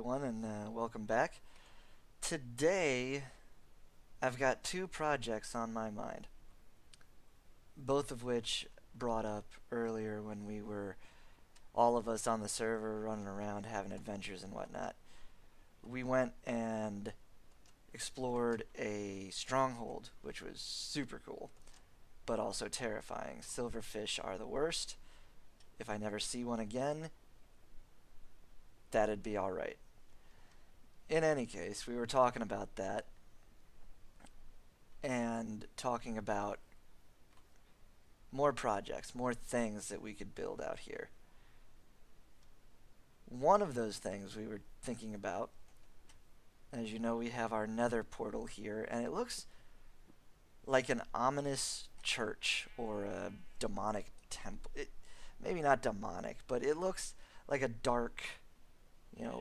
everyone, and welcome back. Today, I've got two projects on my mind, both of which brought up earlier when we were all of us on the server running around having adventures and whatnot. We went and explored a stronghold, which was super cool, but also terrifying. Silverfish are the worst. If I never see one again, that'd be alright. In any case, we were talking about that and talking about more projects, more things that we could build out here. One of those things we were thinking about, as you know, we have our nether portal here, and it looks like an ominous church or a demonic temple. Maybe not demonic, but it looks like a dark,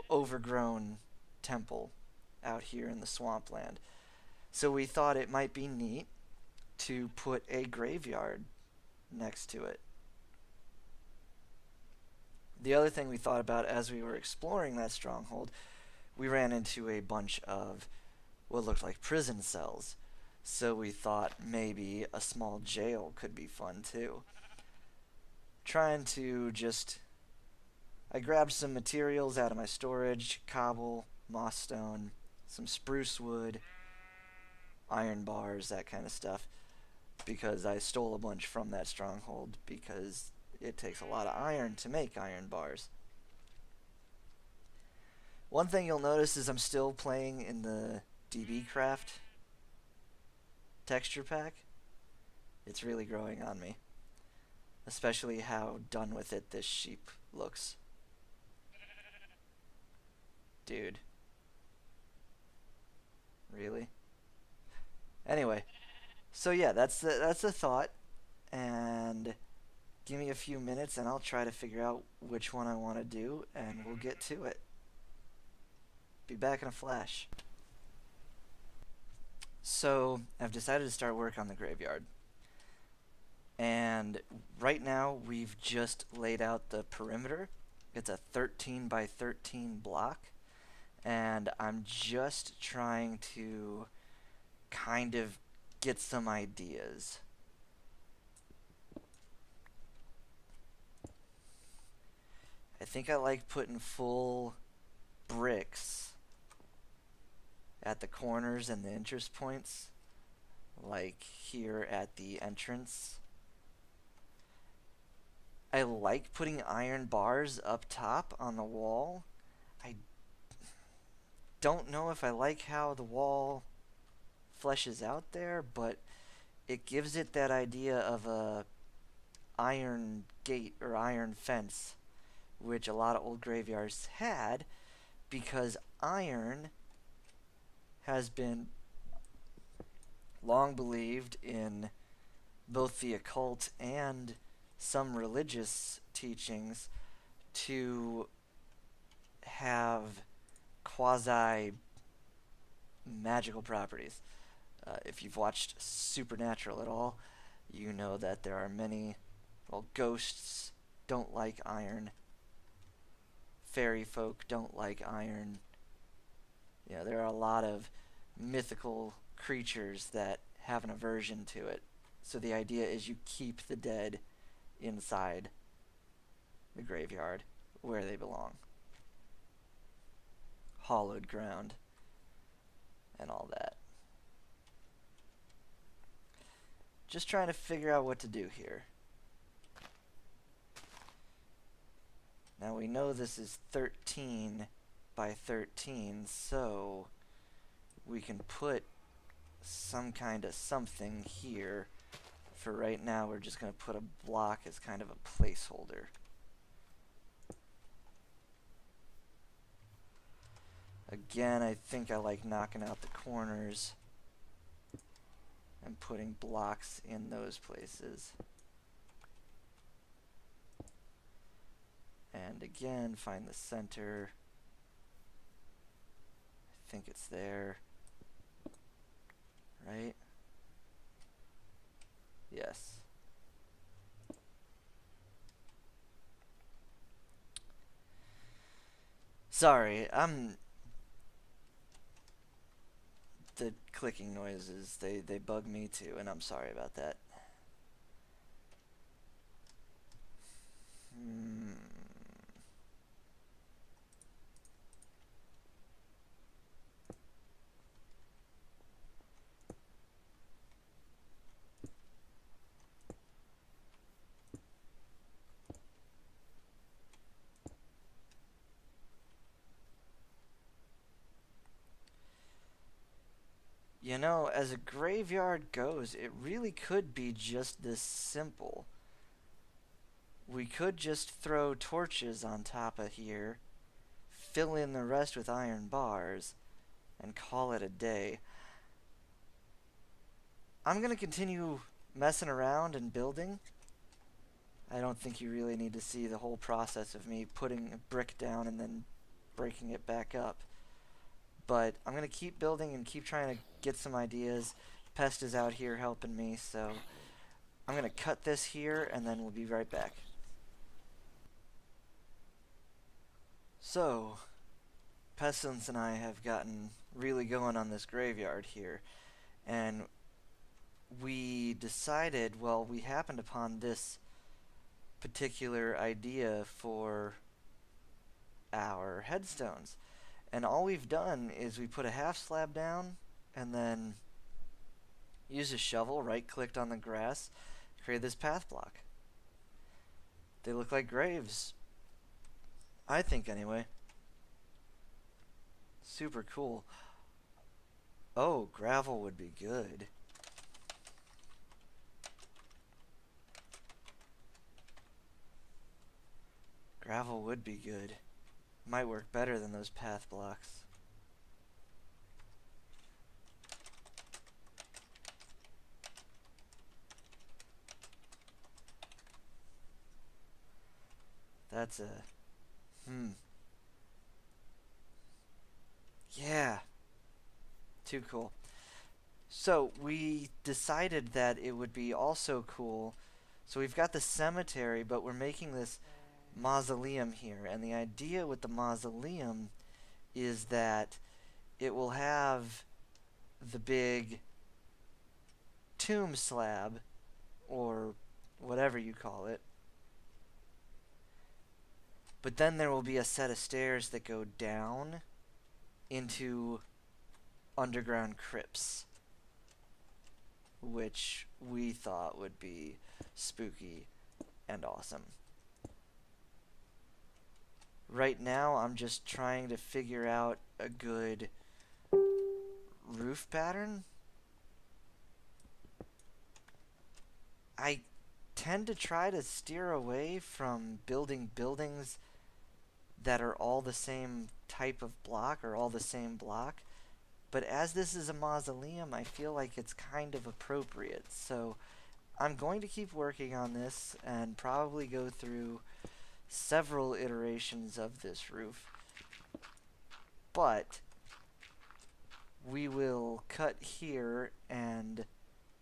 overgrown temple out here in the swampland. So we thought it might be neat to put a graveyard next to it. The other thing we thought about as we were exploring that stronghold, we ran into a bunch of what looked like prison cells. So we thought maybe a small jail could be fun too. I grabbed some materials out of my storage: cobble, moss stone, some spruce wood, iron bars, that kind of stuff, because I stole a bunch from that stronghold because it takes a lot of iron to make iron bars. One thing you'll notice is I'm still playing in the DB Craft texture pack. It's really growing on me, especially how done with it this sheep looks. Dude. Really? Anyway, so yeah, that's the thought, and give me a few minutes and I'll try to figure out which one I want to do, and we'll get to it. Be back in a flash. So, I've decided to start work on the graveyard. And right now, we've just laid out the perimeter. It's a 13 by 13 block. And I'm just trying to kind of get some ideas. I think I like putting full bricks at the corners and the entrance points, like here at the entrance. I like putting iron bars up top on the wall. I don't know if I like how the wall fleshes out there, but it gives it that idea of a iron gate or iron fence, which a lot of old graveyards had, because iron has been long believed in both the occult and some religious teachings to have quasi magical properties. If you've watched Supernatural at all, you know that there are many, ghosts don't like iron, fairy folk don't like iron. There are a lot of mythical creatures that have an aversion to it. So the idea is you keep the dead inside the graveyard where they belong. Hollowed ground and all that. Just trying to figure out what to do here. Now we know this is 13 by 13, so we can put some kind of something here. For right now, we're just going to put a block as kind of a placeholder. Again, I think I like knocking out the corners and putting blocks in those places. And again, find the center. I think it's there. Right? Yes. Sorry, the clicking noises, they bug me too, and I'm sorry about that. Hmm. You know, as a graveyard goes, it really could be just this simple. We could just throw torches on top of here, fill in the rest with iron bars, and call it a day. I'm going to continue messing around and building. I don't think you really need to see the whole process of me putting a brick down and then breaking it back up. But I'm going to keep building and keep trying to get some ideas. Pest is out here helping me, so I'm going to cut this here and then we'll be right back. So, Pestilence and I have gotten really going on this graveyard here, and we decided, well, we happened upon this particular idea for our headstones. And all we've done is we put a half slab down and then use a shovel, right-clicked on the grass, create this path block. They look like graves. I think, anyway. Super cool. Oh, gravel would be good. Gravel would be good. Might work better than those path blocks. That's a... Yeah. Too cool. So, we decided that it would be also cool. So we've got the cemetery, but we're making this mausoleum here. And the idea with the mausoleum is that it will have the big tomb slab, or whatever you call it. But then there will be a set of stairs that go down into underground crypts, which we thought would be spooky and awesome. Right now, I'm just trying to figure out a good roof pattern. I tend to try to steer away from building buildings that are all the same type of block or all the same block. But as this is a mausoleum, I feel like it's kind of appropriate. So I'm going to keep working on this and probably go through several iterations of this roof. But we will cut here and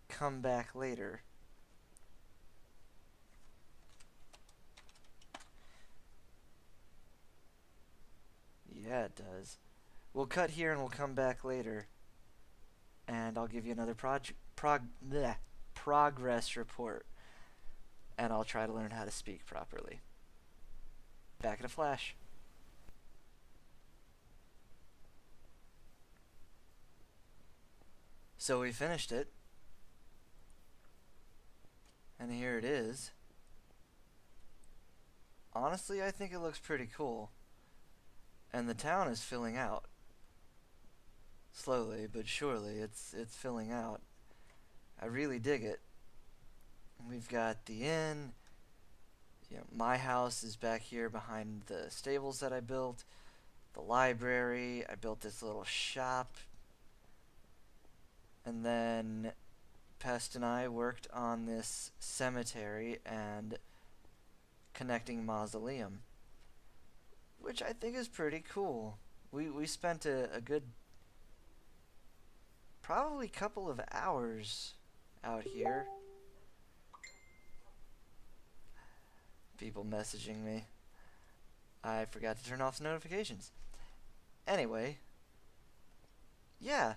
come back later. Yeah, it does. We'll cut here and we'll come back later. And I'll give you another progress report. And I'll try to learn how to speak properly. Back in a flash. So we finished it. And here it is. Honestly, I think it looks pretty cool. And the town is filling out. Slowly, but surely, it's filling out. I really dig it. We've got the inn. You know, my house is back here behind the stables that I built. The library. I built this little shop. And then Pest and I worked on this cemetery and connecting mausoleum, which I think is pretty cool. We spent a good probably couple of hours out here. People messaging me. I forgot to turn off the notifications. Anyway, yeah,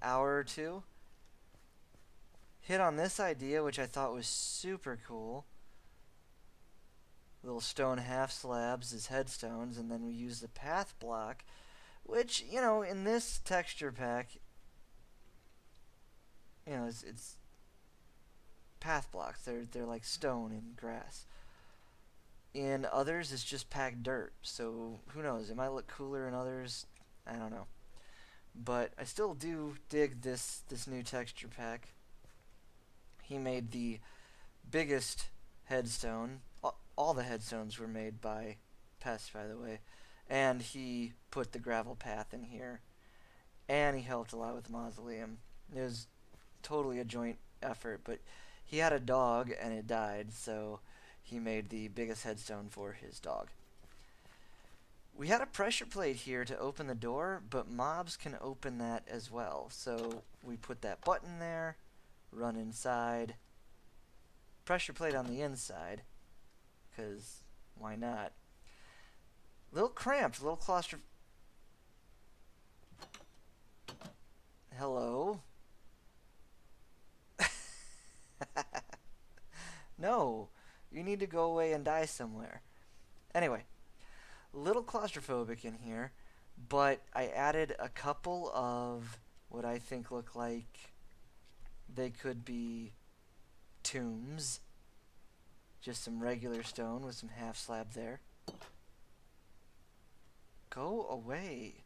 hour or two. Hit on this idea, which I thought was super cool. Little stone half slabs as headstones, and then we use the path block, which, you know, in this texture pack, you know, it's path blocks. They're like stone and grass. In others, it's just packed dirt. So who knows? It might look cooler in others. I don't know. But I still do dig this new texture pack. He made the biggest headstone. All the headstones were made by Pest, by the way. And he put the gravel path in here. And he helped a lot with the mausoleum. It was totally a joint effort, but he had a dog and it died, so he made the biggest headstone for his dog. We had a pressure plate here to open the door, but mobs can open that as well. So we put that button there, run inside, pressure plate on the inside, because why not? Little cramped, little claustrophobic. Hello? No, you need to go away and die somewhere. Anyway, little claustrophobic in here, but I added a couple of what I think look like they could be tombs. Just some regular stone with some half slab there. Go away.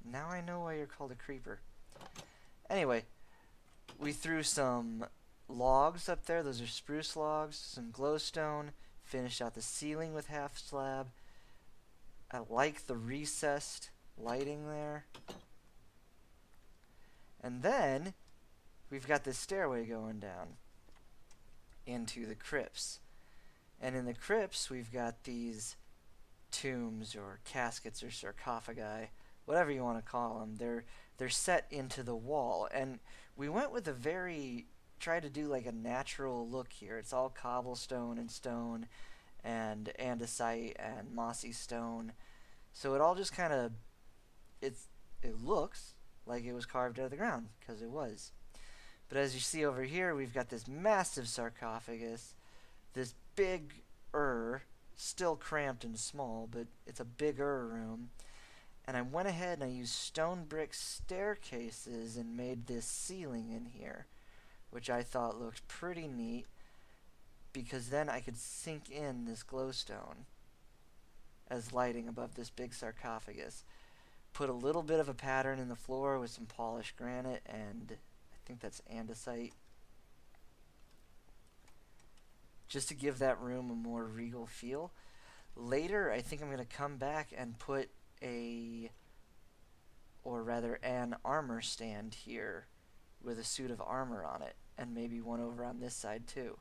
Now I know why you're called a creeper. Anyway, we threw some logs up there. Those are spruce logs, some glowstone. Finished out the ceiling with half slab. I like the recessed lighting there. And then we've got this stairway going down into the crypts. And in the crypts we've got these tombs or caskets or sarcophagi, whatever you want to call them. They're set into the wall, and we went with tried to do like a natural look here. It's all cobblestone and stone and andesite and mossy stone, so it all just kind of it looks like it was carved out of the ground, because it was. But as you see over here, we've got this massive sarcophagus, this big still cramped and small, but it's a bigger room. And I went ahead and I used stone brick staircases and made this ceiling in here, which I thought looked pretty neat, because then I could sink in this glowstone as lighting above this big sarcophagus. Put a little bit of a pattern in the floor with some polished granite, and I think that's andesite, just to give that room a more regal feel. Later, I think I'm going to come back and put an armor stand here with a suit of armor on it, and maybe one over on this side too,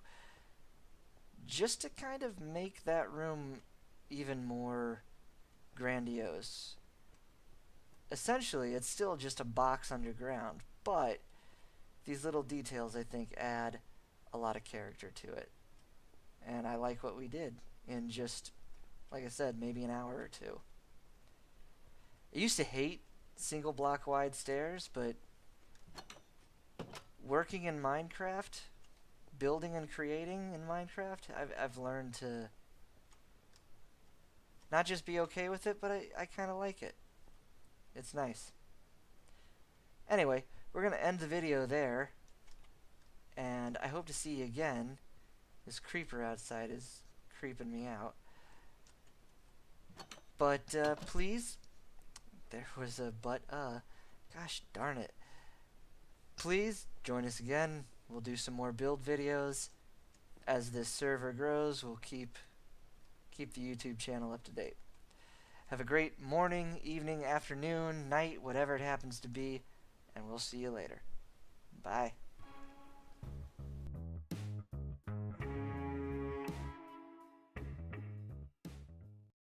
just to kind of make that room even more grandiose. Essentially, it's still just a box underground, but these little details, I think, add a lot of character to it. And I like what we did in just, like I said, maybe an hour or two. I used to hate single block wide stairs, but working in Minecraft, building and creating in Minecraft, I've learned to not just be okay with it, but I kind of like it. It's nice. Anyway, we're going to end the video there, and I hope to see you again. This creeper outside is creeping me out. But please, there was a gosh darn it. Please join us again. We'll do some more build videos. As this server grows, we'll keep the YouTube channel up to date. Have a great morning, evening, afternoon, night, whatever it happens to be, and we'll see you later. Bye.